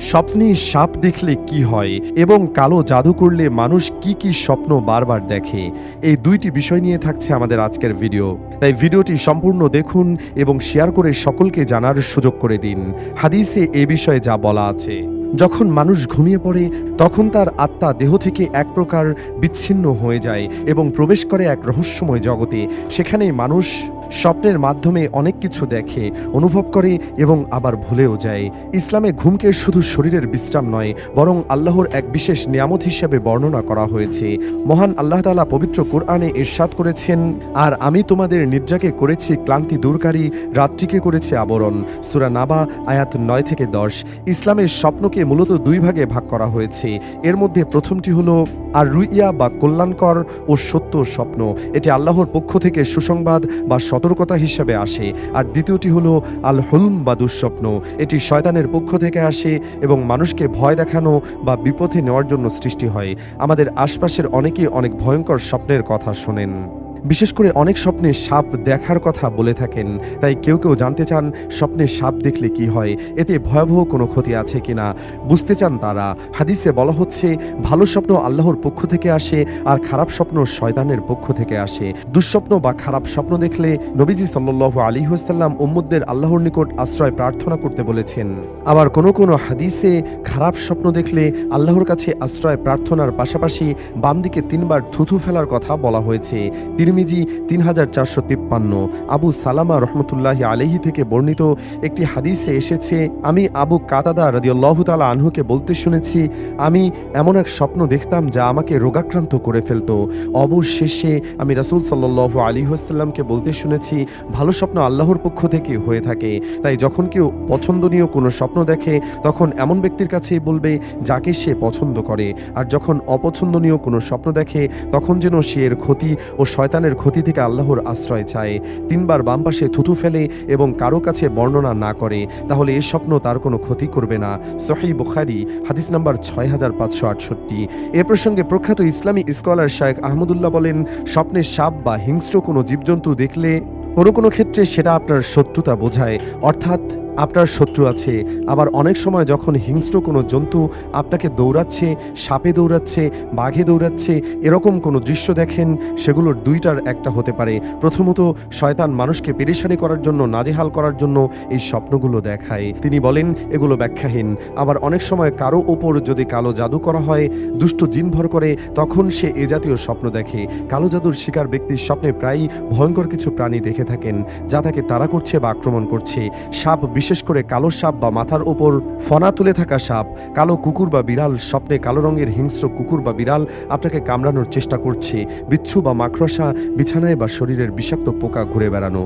স্বপ্নে সাপ দেখলে কি হয় এবং কালো জাদু করলে মানুষ কি কি স্বপ্ন বারবার দেখে, এই দুইটি বিষয় নিয়ে থাকছে আমাদের আজকের ভিডিও। তাই ভিডিওটি সম্পূর্ণ দেখুন এবং শেয়ার করে সকলকে জানার সুযোগ করে দিন হাদিসে এ বিষয়ে যা বলা আছে। যখন মানুষ ঘুমিয়ে পড়ে তখন তার আত্মা দেহ থেকে এক প্রকার বিচ্ছিন্ন হয়ে যায় এবং প্রবেশ করে এক রহস্যময় জগতে। সেখানে মানুষ স্বপ্নের মাধ্যমে অনেক কিছু দেখে, অনুভব করে এবং আবার ভুলেও যায়। ইসলামে ঘুমকে শুধু শরীরের বিশ্রাম নয়, বরং আল্লাহর এক বিশেষ নিয়ামত হিসেবে বর্ণনা করা হয়েছে। মহান আল্লাহ তাআলা পবিত্র কোরআনে ইরশাদ করেছেন, আর আমি তোমাদের নিদ্রাকে করেছি ক্লান্তি দূরকারী, রাত্রিকে করেছি আবরণ। সূরা নাবা আয়াত 9 থেকে 10। ইসলামের স্বপ্নকে মূলত দুই ভাগে ভাগ করা হয়েছে। এর মধ্যে প্রথমটি হলো আর রুইয়া বা কল্যাণকর ও সত্য স্বপ্ন। এটি আল্লাহর পক্ষ থেকে সুসংবাদ বা সতর্কতা হিসেবে আসে। আর দ্বিতীয়টি হলো আল হুলম বা দুঃস্বপ্ন। এটি শয়তানের পক্ষ থেকে আসে এবং মানুষকে ভয় দেখানো বা বিপথে নেওয়ার জন্য সৃষ্টি হয়। আমাদের আশপাশের অনেকেই অনেক ভয়ঙ্কর স্বপ্নের কথা শোনেন, বিশেষ করে অনেক স্বপ্নে সাপ দেখার কথা বলে থাকেন। তাই কেউ কেউ জানতে চান স্বপ্নে সাপ দেখলে কি হয়, এতে ভয়াবহ কোনো ক্ষতি আছে কিনা বুঝতে চান তারা। হাদিসে বলা হচ্ছে, ভালো স্বপ্ন আল্লাহর পক্ষ থেকে আসে আর খারাপ স্বপ্ন শয়তানের পক্ষ থেকে আসে। দুঃস্বপ্ন বা খারাপ স্বপ্ন দেখলে নবীজি সাল্লাল্লাহু আলাইহি ওয়াসাল্লাম উম্মতদের আল্লাহর নিকট আশ্রয় প্রার্থনা করতে বলেছেন। আবার কোনো কোনো হাদিসে খারাপ স্বপ্ন দেখলে আল্লাহর কাছে আশ্রয় প্রার্থনার পাশাপাশি বাম দিকে 3 বার থুথু ফেলার কথা বলা হয়েছে। তিরমিজি 3453। আবু সালামা রহমতুল্লাহি আলাইহি থেকে বর্ণিত একটি হাদিসে এসেছে, আমি আবু কাতাদা রাদিয়াল্লাহু তাআলা আনহুকে বলতে শুনেছি, আমি এমন এক স্বপ্ন দেখতাম যা আমাকে রোগাক্রান্ত করে ফেলত। অবশেষে আমি রাসূল সাল্লাল্লাহু আলাইহি ওয়াসাল্লামকে বলতে শুনেছি, ভালো স্বপ্ন আল্লাহর পক্ষ থেকে হয়ে থাকে। তাই যখন কেউ পছন্দনীয় কোনো স্বপ্ন দেখে তখন এমন ব্যক্তির কাছেই বলবে যাকে সে পছন্দ করে, আর যখন অপছন্দনীয় কোনো স্বপ্ন দেখে তখন যেন সে এর ক্ষতি ও শয়তানের ক্ষতি থেকে আল্লাহর আশ্রয় চায়। 3 বার বাম পাশে থুথু ফেলে এবং কারো কাছে বর্ণনা না করে, তাহলে এই স্বপ্ন তার কোনো ক্ষতি করবে না। সহিহ বুখারী হাদিস নাম্বার 6568। এ প্রসঙ্গে প্রখ্যাত ইসলামী স্কলার শায়েখ আহমদুল্লাহ বলেন, স্বপ্নে সাপ বা হিংস্র কোনো জীবজন্তু দেখলে কোনো কোনো ক্ষেত্রে সেটা আপনার শত্রুতা বোঝায়, অর্থাৎ আপনার শত্রু আছে। আবার অনেক সময় যখন হিংস্র কোনো জন্তু আপনাকে দৌড়াচ্ছে, সাপে দৌড়াচ্ছে, বাঘে দৌড়াচ্ছে, এরকম কোনো দৃশ্য দেখেন, সেগুলোর দুইটার একটা হতে পারে। প্রথমত, শয়তান মানুষকে পেরেশানি করার জন্য, নাজেহাল করার জন্য এই স্বপ্নগুলো দেখায়। তিনি বলেন এগুলো ব্যাখ্যাহীন। আবার অনেক সময় কারো ওপর যদি কালো জাদু করা হয়, দুষ্ট জিন ভর করে, তখন সে এ জাতীয় স্বপ্ন দেখে। কালো জাদুর শিকার ব্যক্তির স্বপ্নে প্রায়ই ভয়ঙ্কর কিছু প্রাণী দেখে থাকেন যা তাকে তাড়া করছে বা আক্রমণ করছে। সাপ, বিশেষ করে কালো সাপ বা মাথার ওপর ফনা তুলে থাকা সাপ, কালো কুকুর বা বিড়াল, স্বপ্নে কালো রঙের হিংস্র কুকুর বা বিড়াল আপনাকে কামড়ানোর চেষ্টা করছে, বিচ্ছু বা মাকড়সা, বিছানায় বা শরীরের বিষাক্ত পোকা ঘুরে বেড়ানো।